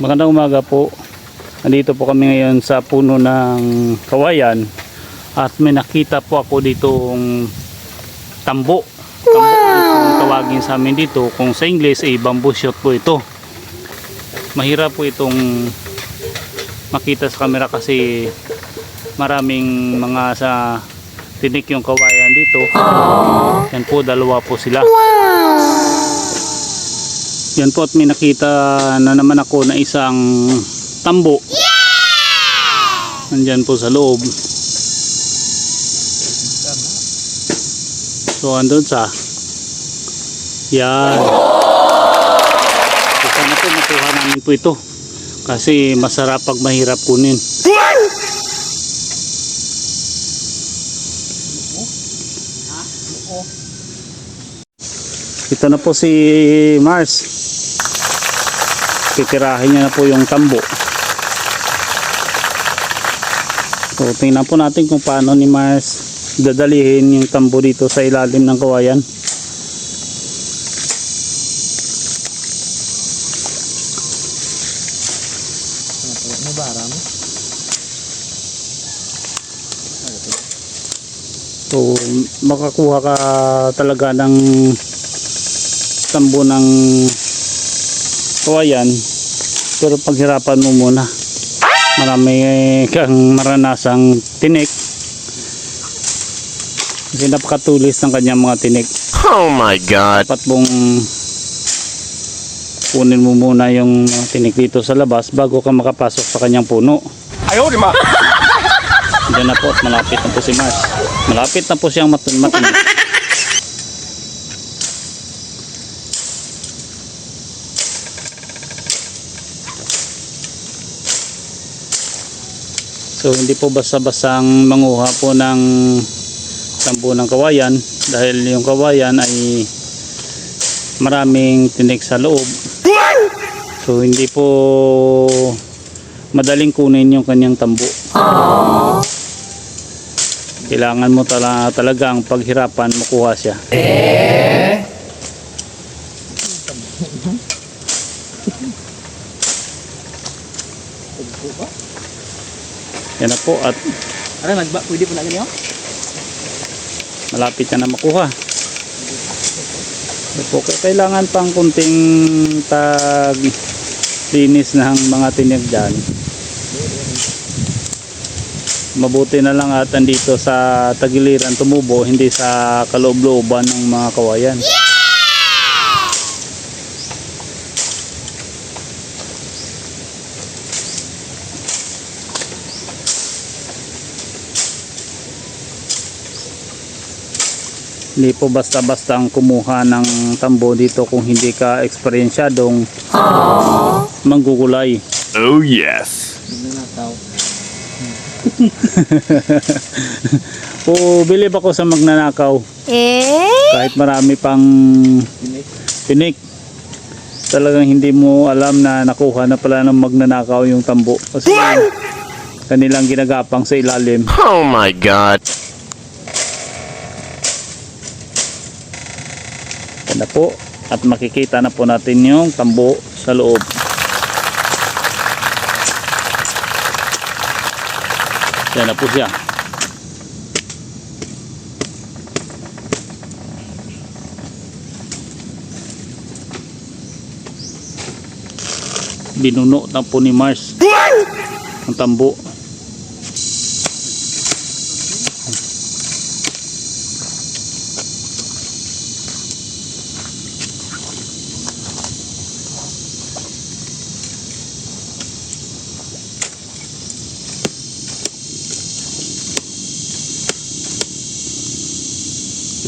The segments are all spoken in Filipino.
Magandang umaga po. Nandito po kami ngayon sa puno ng kawayan at may nakita po ako ditong tambo. Tambo kung tawagin sa amin dito, kung sa English ay bamboo shoot po ito. Mahirap po itong makita sa camera kasi maraming mga sa tinik yung kawayan dito. Yan po, dalawa po sila. Yan po, at may nakita na naman ako na isang tambo. Nandyan po sa loob. So andun sa yan. So, sana po makuha namin po ito kasi masarap pag mahirap kunin. Ito na po si Mars. Titirahin niya na po yung tambo. So tingnan po natin kung paano ni Mars dadalihin yung tambo dito sa ilalim ng kawayan. So makakuha ka talaga ng tambo ng kawayan, pero paghirapan mo muna. Marami kang maranasang tinik kasi napakatulis ng kanyang mga tinik. Oh my God! Dapat mong kunin mo muna yung tinik dito sa labas bago ka makapasok sa kanyang puno. Ayaw, di ma! Diyan na po at malapit na po si Mars. Malapit na po siyang matinik. So hindi po basta-bastang manguha po ng tambo ng kawayan dahil yung kawayan ay maraming tinik sa loob. So hindi po madaling kunin yung kanyang tambo. Kailangan mo talagang paghirapan makuha siya. Yan na po at pwede po na ganyan? malapit na makuha. So po, kailangan pang kunting linis ng mga tinik dyan. Mabuti na lang at andito sa tagiliran tumubo, hindi sa kaloob-looban ng mga kawayan. Hindi po basta-bastang kumuha ng tambo dito kung hindi ka eksperyensyadong manggugulay. Oh yes! O bilib ako sa magnanakaw. Kahit marami pang tinik, talagang hindi mo alam na nakuha na pala ng magnanakaw yung tambo kasi kanilang ginagapang sa ilalim. Oh my God! Na po at makikita na po natin yung tambo sa loob. Yan na po siya. Binuno na po ni Mars ang tambo.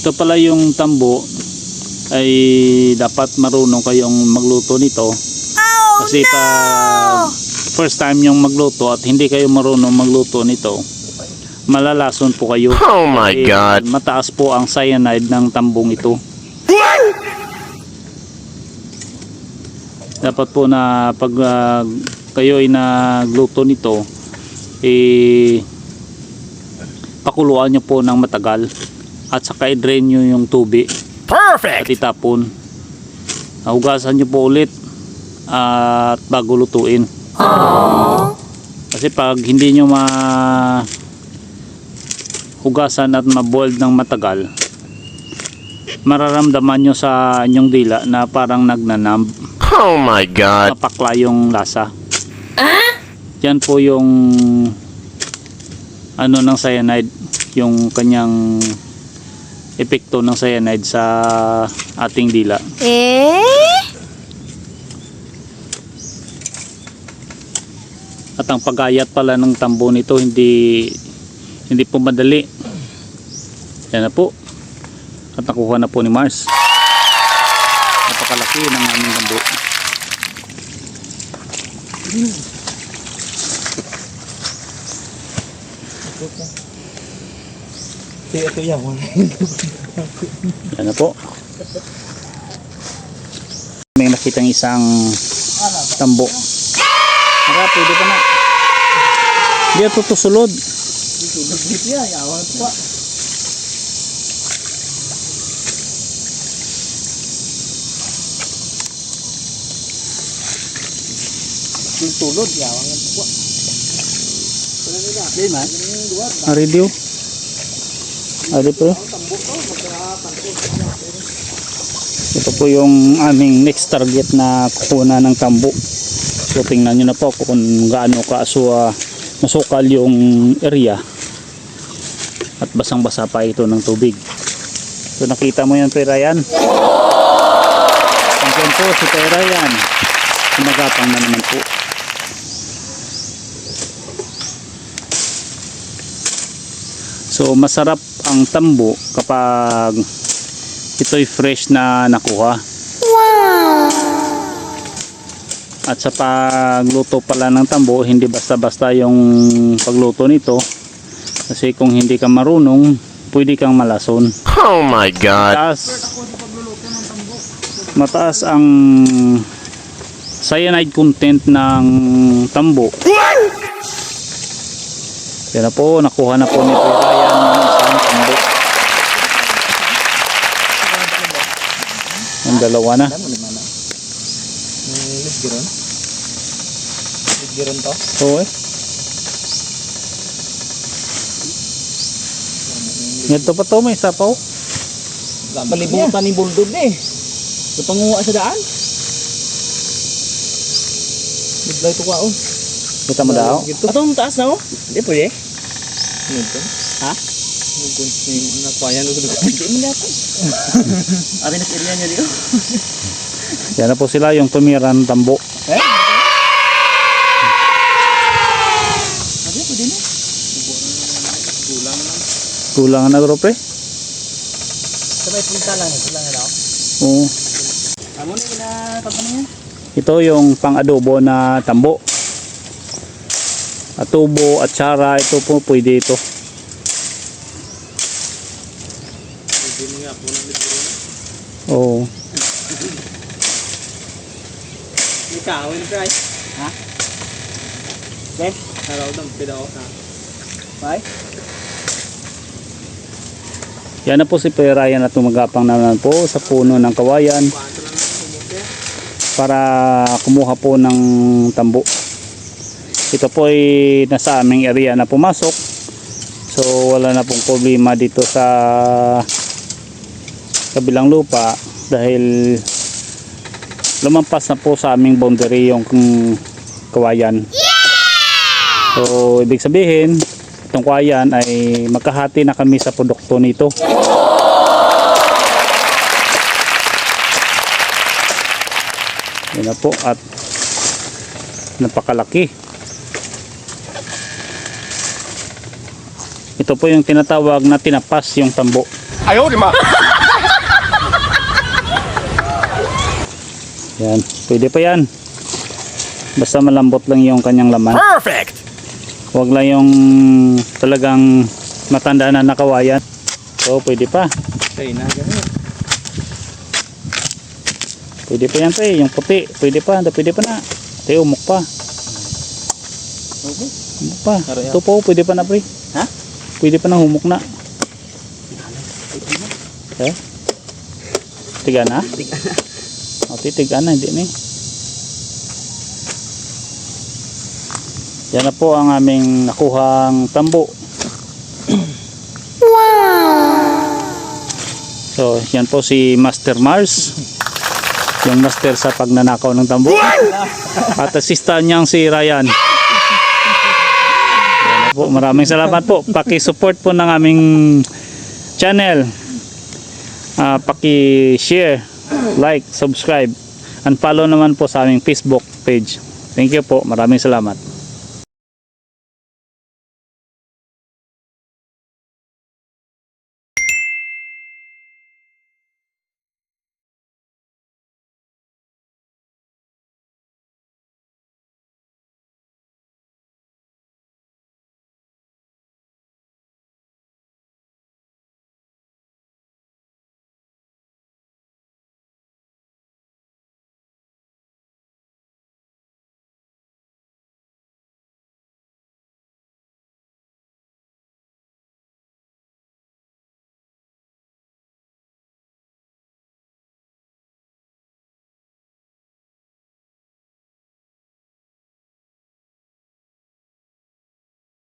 Ito pala yung tambo ay dapat marunong kayong magluto nito kasi first time yung magluto at hindi kayo marunong magluto nito, malalason po kayo. Oh my God! Mataas po ang cyanide ng tambong ito. Dapat po na pag kayo ay nagluto nito, pakuluan nyo po ng matagal at saka i-drain nyo yung tubig. Perfect! At itapon. Hugasan nyo po ulit at bago lutuin. Kasi pag hindi nyo hugasan at ma-boiled ng matagal, mararamdaman nyo sa inyong dila na parang nagnanamb, Oh my god. mapakla yung lasa. Yan po yung ano ng cyanide, yung kanyang epekto ng cyanide sa ating dila. At ang pagayat pala ng tambo nito hindi po madali. Yan na po. At nakuha na po ni Mars. Napakalaki ng aming tambo. Ito yan. Yan na po. May nakitang isang tambo. Mara, pwede pa na. Hindi ito tusulod. Sulod niya, yawan pa. Sulod, yawan pa. Di man. Radio. Ari po. Ito po yung aming next target na kukuha ng tambo. So tingnan nyo na po kung gaano masukal yung area. At basang-basa pa ito ng tubig. So nakita mo yan, Pre Ryan. Nandiyan po si Pre Ryan. Kumagapang na naman po. So masarap ang tambo kapag ito'y fresh na nakuha. At sa pagluto pala ng tambo, hindi basta-basta yung pagluto nito. Kasi kung hindi ka marunong, pwede kang malason. Oh my god. Mataas ang cyanide content ng tambo. Yan na po, nakuha na po ni Ryan ng isang tambo. Ang dalawa na. Liggeron. Liggeron to. Oo eh. Ito pa to, may sapaw. Palibutan ni Bulldog eh. Ito panguha sa daan. Bigla ito ka oh. Kita mo daw. Atong taas na oh. Hindi pwede. Ha? Nakwayan ko dito. Hindi mo natin. Ari na area niya dito. Yan na po sila yung tumiran tambo. Eh? Abi pwede na. Kulang na gro, pre. Sabay punta lang, kulang na daw. Oo. Amo ni na kapan niya. Ito yung pang-adobo na tambo. At tubo at tsara, ito po pwede ito. Pwede mo nga po ng liggeron. Oo. Ikaw, in price. Ha? Okay. Araw dam pida ako na. Bye. Yan na po si Pre Ryan at tumagapang naman po sa puno ng kawayan para kumuha po ng tambo. Ito po ay nasa aming area na pumasok. So wala na pong problema dito sa kabilang lupa dahil lumampas na po sa aming boundary yung kawayan. So ibig sabihin itong kawayan ay magkahati na kami sa produkto nito. Yan na po at napakalaki. Ito po yung tinatawag na tinapas yung tambo. Ayaw di ma. Yan, pwede pa yan. Basta malambot lang yung kanyang laman. Perfect. Huwag lang yung talagang matanda na nakawayan. So pwede pa. Okay na ganun. Pwede pa yan, pre. Yung puti. Pwede pa. Pwede pa na. Te, umok pa. Okay. Umok pa. Ito po, pwede pa na, pre. Ha? Pwede pa na humok na. Okay. Tiga na? Tiga na. O, tiga na. Hindi na eh. Yan na po ang aming nakuhang tambo. So, yan po si Master Mars. Yung master sa pagnanakaw ng tambo. At assistant niyang si Ryan. Yan na po. Maraming salamat po. Paki-support po ng aming channel. Paki-share, like, subscribe, and follow naman po sa aming Facebook page. Thank you po. Maraming salamat.